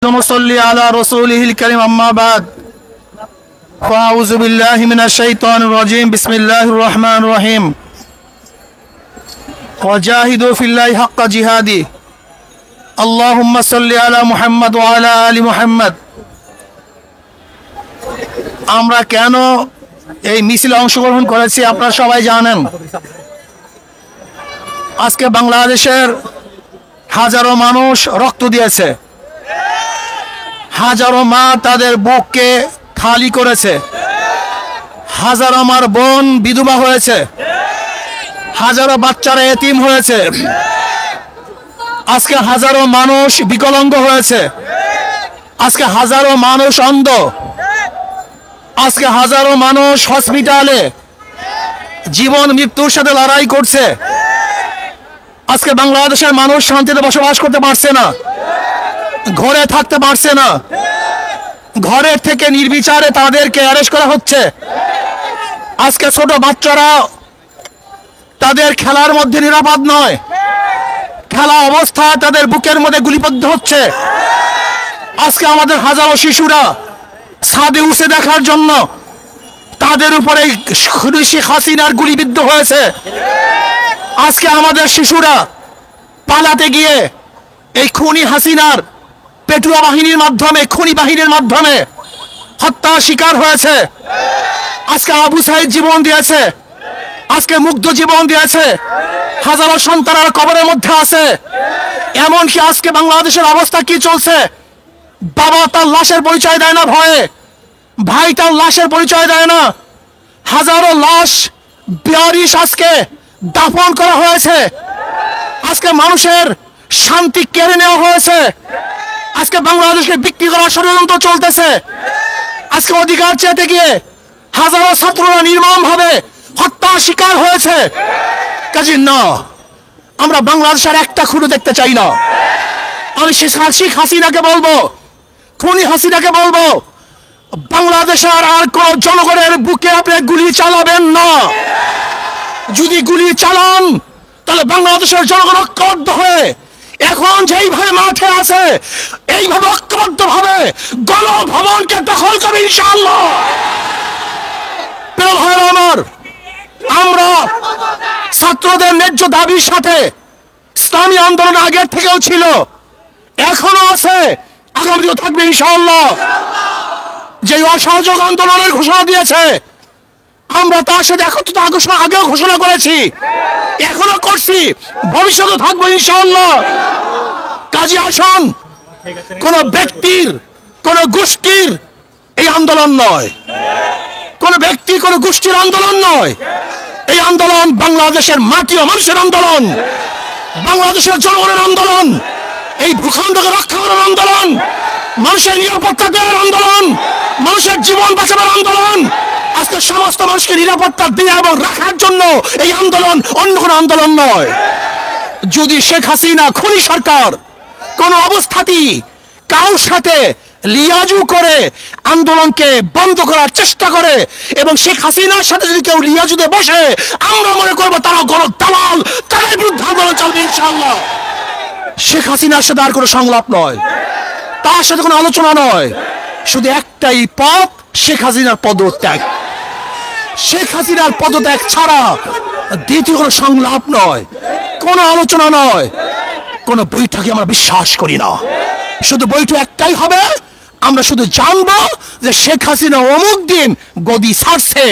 صل على رسوله الكريم أما بعد فأعوذ بالله من الشيطان الرجيم بسم الله الرحمن الرحيم وجاهدوا في الله حق جهاده اللهم صل على محمد وعلى آل محمد আমরা কেন এই মিছিলে অংশগ্রহণ করেছি আপনারা সবাই জানেন। আজকে বাংলাদেশের হাজারো মানুষ রক্ত দিয়েছে, হাজারো মা তাদের বুককে খালি করেছে, হাজারো আমার বোন বিধবা হয়েছে, হাজারো বাচ্চারা এতিম হয়েছে, আজকে হাজারো মানুষ বিকলাঙ্গ হয়েছে, আজকে হাজারো মানুষ অন্ধ, আজকে হাজারো মানুষ হসপিটালে জীবন মৃত্যুর সাথে লড়াই করছে। আজকে বাংলাদেশের মানুষ শান্তিতে বসবাস করতে পারছে না, ঘরে থাকতে পারছে না, ঘরের থেকে নির্বিচারে তাদেরকে অ্যারেস্ট করা হচ্ছে। আজকে ছোট বাচ্চারা তাদের খেলার মধ্যে নিরাপদ নয়, খেলা অবস্থায় তাদের বুকের মধ্যে গুলিবিদ্ধ হচ্ছে। আজকে আমাদের হাজারো শিশুরা ছাদে উঠে দেখার জন্য তাদের উপরে শেখ হাসিনার গুলিবিদ্ধ হয়েছে। আজকে আমাদের শিশুরা পালাতে গিয়ে এই খুনি হাসিনার পেটুয়া বাহিনীর মাধ্যমে, খুনি বাহিনীর মাধ্যমে হত্যার শিকার হয়েছে। আজকে আবু সাইদ জীবন দিয়েছে, আজকে মুগ্ধ জীবন দিয়েছে, হাজারো সন্তানরা কবরের মধ্যে আছে। এমনকি আজকে বাংলাদেশের অবস্থা কি চলছে, বাবা তার লাশের পরিচয় দেয় না ভয়ে, ভাই তার লাশের পরিচয় দেয় না, হাজারো লাশ বেয়ারিশ আজকে দাফন করা হয়েছে। আজকে মানুষের শান্তি কেড়ে নেওয়া হয়েছে। আজকে বাংলাদেশকে বিক্রি করার ষড়যন্ত্র চলতেছে। আজকে অধিকার চেতে গিয়ে হাজারো ছাত্ররা নির্মমভাবে হত্যার শিকার হয়েছে। কাজে না, আমরা বাংলাদেশের একটা খুঁড়ো দেখতে চাই না। আমি শেখ হাসিনাকে বলবো, খুনি হাসিনাকে বলবো, বাংলাদেশের আর কোন জনগণের বুকে আপনি গুলি চালাবেন না। যদি গুলি চালান তাহলে বাংলাদেশের জনগণ ঐক্যবদ্ধ হয়ে এখন যেইভাবে মাঠে আছে এইভাবে ঐক্যবদ্ধ ভাবে গণভবনকে দখল করবে ইনশাআল্লাহ। প্রিয় ভাইরা আমার, আমরা ছাত্রদের ন্যায্য দাবির সাথে ইসলামী আন্দোলন আগের থেকেও ছিল, এখনো আছে, আগামীও থাকবে ইনশাআল্লাহ। যে অসহযোগ আন্দোলনের ঘোষণা দিয়েছে আমরা তার সাথে একত্রিত আগেও ঘোষণা করেছি, এখনো করছি, ভবিষ্যতে থাকবো ইনশাআল্লাহ। কাজী আসন কোন ব্যক্তির, কোন গোষ্ঠীর এই আন্দোলন নয়, কোন ব্যক্তি, কোন গোষ্ঠীর আন্দোলন নয়। এই আন্দোলন বাংলাদেশের মাটি ও মানুষের আন্দোলন, বাংলাদেশের জনগণের আন্দোলন, এই ভূখণ্ডকে রক্ষা করার আন্দোলন, মানুষের নিরাপত্তা দেওয়ার আন্দোলন, মানুষের জীবন বাঁচানোর আন্দোলন। আজকে সমস্ত মানুষকে নিরাপত্তা দেওয়া এবং রাখার জন্য এই আন্দোলন, অন্য কোনো আন্দোলন নয়। যদি শেখ হাসিনা খুনি সরকার কোন অবস্থাতেই কারোর সাথে লিয়াজু করে আন্দোলনকে বন্ধ করার চেষ্টা করে এবং শেখ হাসিনার সাথে যদি কেউ লিয়াজুতে বসে, আমরা মনে করবো তারা গণ দালাল, তাদের বিরুদ্ধে আন্দোলন চলবে ইনশাআল্লাহ। শেখ হাসিনার সাথে আর কোনো সংলাপ নয়, তার সাথে কোনো আলোচনা নয়, শুধু একটাই পথ, শেখ হাসিনার পদত্যাগ। শেখ হাসিনার পদত্যাগ ছাড়া দ্বিতীয় কোনো সংলাপ নয়, কোনো আলোচনা নয়, কোনো বৈঠকে আমরা বিশ্বাস করি না। শুধু বৈঠক একটাই হবে, আমরা শুধু জানবো যে শেখ হাসিনা অমুক দিন গদি ছাড়ছে,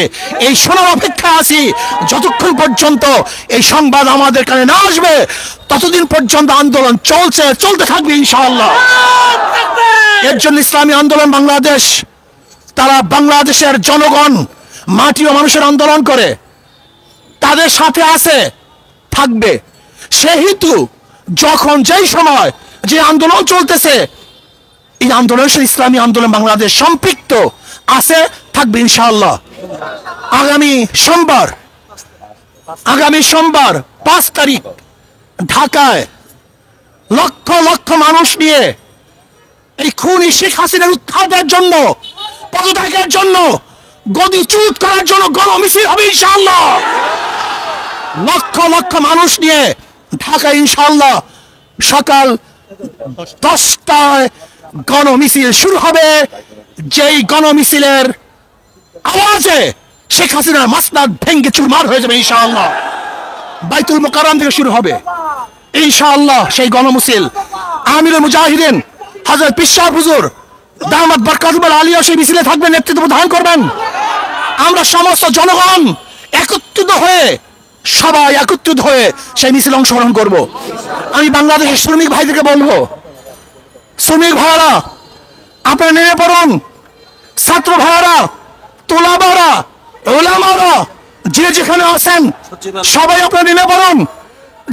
এই শোনার অপেক্ষায় আছি। যতক্ষণ পর্যন্ত এই সংবাদ আমাদের কানে না আসবে ততদিন পর্যন্ত আন্দোলন চলতে থাকবে ইনশাআল্লাহ। এর জন্য ইসলামী আন্দোলন বাংলাদেশ, তারা বাংলাদেশের জনগণ, মাটি ও মানুষের আন্দোলন করে, তাদের সাথে আছে, থাকবে। সেহেতু যখন যেই সময় যে আন্দোলন চলতেছে, এই আন্দোলনের সাথে ইসলামী আন্দোলন বাংলাদেশ সম্পৃক্ত আছে, থাকবে ইনশাআল্লাহ। আগামী সোমবার 5 তারিখ ঢাকায় লক্ষ লক্ষ মানুষ নিয়ে এই খুনি শেখ হাসিনার উৎখাতের জন্য, পদত্যাগের জন্য, গদিচ্যুত করার জন্য গণমিছিল হবে ইনশাআল্লাহ। লক্ষ লক্ষ মানুষ নিয়ে ঢাকা ইনশাআল্লাহ সকাল 10টায় গণমিছিল শুরু হবে। যেই গণমিছিলের আওয়াজে শেখ হাসিনার মাসনাদ ভেঙ্গে চুরমার হয়ে যাবে ইনশাআল্লাহ। বাইতুল মোকাররম থেকে শুরু হবে ইনশাআল্লাহ সেই গণমিছিল। আমিরুল মুজাহিদিন হযরত পীর সাহেব হুজুর দামাত বরকাতুল আলিয়া সেই মিছিলে থাকবেন, নেতৃত্ব প্রদান করবেন। আমরা সমস্ত জনগণ একত্রিত হয়ে, সবাই একত্রিত হয়ে সেই মিছিল অংশগ্রহণ করব। আমি বাংলাদেশের শ্রমিক ভাইদেরকে বলবো, শ্রমিক ভাইরা আপনারা নেমে পড়ুন। ছাত্র ভাইরা, তোলাবারা, ওলামারা যে যেখানে আছেন সবাই আপনারা নেমে পড়ুন।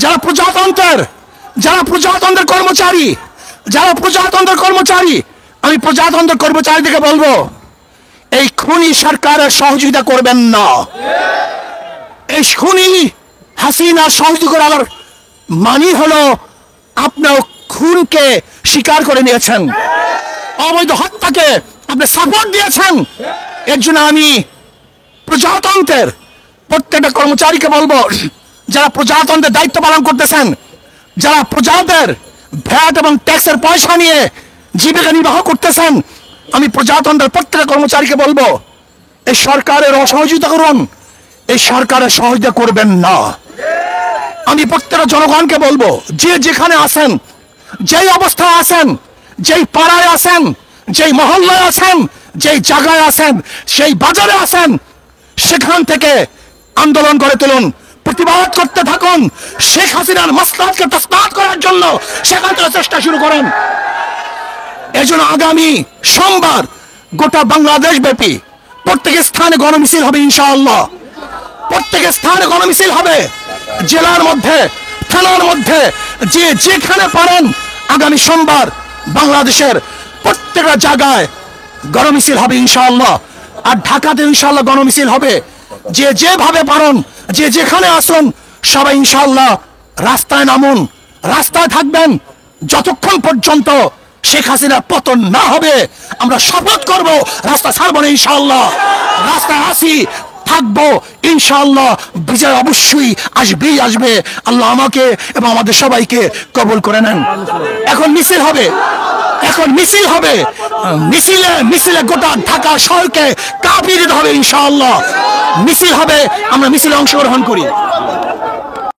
যারা প্রজাতন্ত্রের কর্মচারী, আমি প্রজাতন্ত্রের কর্মচারীদেরকে বলবো, এই খুনি সরকারের সহযোগিতা করবেন না। এই খুনি হাসিনা সহযোগিতা করার মানে হলো আপনার খুনকে স্বীকার করে নিয়েছেন, অবৈধ হত্যাকে আপনি সাপোর্ট দিয়েছেন। এর জন্য আমি প্রজাতন্ত্রের প্রত্যেকটা কর্মচারীকে বলবো, যারা প্রজাতন্ত্রের দায়িত্ব পালন করতেছেন, যারা প্রজাদের ভ্যাট এবং ট্যাক্সের পয়সা নিয়ে জীবিকা নির্বাহ করতেছেন, আমি প্রজাতন্ত্রের প্রত্যেকটা কর্মচারীকে বলবো, এই সরকারের অসহযোগিতা করুন, এই সরকারের সহযোগিতা করবেন না। আমি প্রত্যেকটা জনগণকে বলবো, যে যেখানে আছেন, যেই অবস্থায় আছেন, যেই পাড়ায় আছেন, যেই মহল্লায় আছেন, যেই জায়গায় আছেন, সেই বাজারে আছেন, সেখান থেকে আন্দোলন করে তুলুন, প্রতিবাদ করতে থাকুন। শেখ হাসিনার মাসলাতকে তসমাত করার জন্য সেখান থেকে চেষ্টা শুরু করেন। এজন্য আগামী সোমবার গোটা বাংলাদেশ ব্যাপী প্রত্যেক স্থানে গণমিছিল হবে ইনশাআল্লাহ। প্রত্যেক স্থানে গণমিছিল হবে, জেলার মধ্যে, থানার মধ্যে, যে যেখানে পারেন আগামী সোমবার বাংলাদেশের প্রত্যেকটা জায়গায় গণমিছিল হবে ইনশাআল্লাহ। আর ঢাকাতে ইনশাআল্লাহ গণমিছিল হবে। যে যেভাবে পারেন, যে যেখানে আসুন, সবাই ইনশাআল্লাহ রাস্তায় নামুন, রাস্তায় থাকবেন যতক্ষণ পর্যন্ত শেখ হাসিনার পতন না হবে। আমরা শপথ করব রাস্তা ছাড়বো না ইনশাআল্লাহ। রাস্তায় আসি, থাকবো ইনশাআল্লাহ। বিজয় অবশ্যই আসবে। আল্লাহ আমাকে এবং আমাদের সবাইকে কবুল করে নেন। এখন মিছিল হবে, মিছিলে গোটা ঢাকা শহরকে কাঁপিয়ে দিতে হবে ইনশাআল্লাহ। মিছিল হবে, আমরা মিছিলে অংশগ্রহণ করি।